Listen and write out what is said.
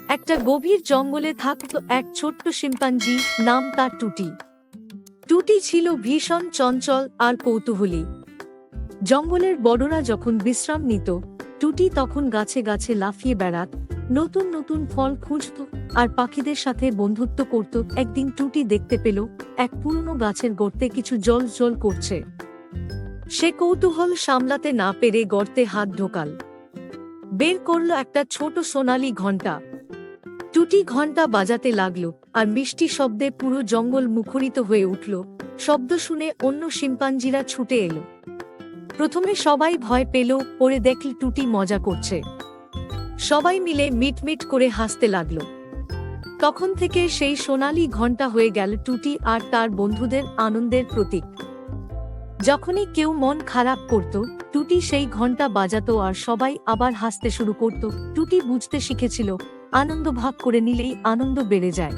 একটা গভীর জঙ্গলে থাকত এক ছোট্ট শিম্পাঞ্জি, নাম তার টুটি। টুটি ছিল ভীষণ চঞ্চল আর কৌতূহলী। জঙ্গলের বড়রা যখন বিশ্রাম নিত, টুটি তখন গাছে গাছে লাফিয়ে বেড়াত, নতুন নতুন ফল খুঁজত আর পাখিদের সাথে বন্ধুত্ব করত। একদিন টুটি দেখতে পেল এক পুরনো গাছের গর্তে কিছু জল জল করছে। সে কৌতূহল সামলাতে না পেরে গর্তে হাত ঢোকাল, বের করল একটা ছোট সোনালী ঘণ্টা। টুটি ঘণ্টা বাজাতে লাগল আর মিষ্টি শব্দে পুরো জঙ্গল মুখরিত হয়ে উঠল। শব্দ শুনে অন্য শিম্পাঞ্জিরা ছুটে এলো। প্রথমে সবাই ভয় পেল, পরে দেখল টুটি মজা করছে। সবাই মিলে মিটমিট করে হাসতে লাগল। তখন থেকে সেই সোনালী ঘণ্টা হয়ে গেল টুটি আর তার বন্ধুদের আনন্দের প্রতীক। যখনই কেউ মন খারাপ করত, টুটি সেই ঘণ্টা বাজাতো আর সবাই আবার হাসতে শুরু করত। টুটি বুঝতে শিখেছিল, আনন্দ ভাগ করে নিলেই আনন্দ বেড়ে যায়।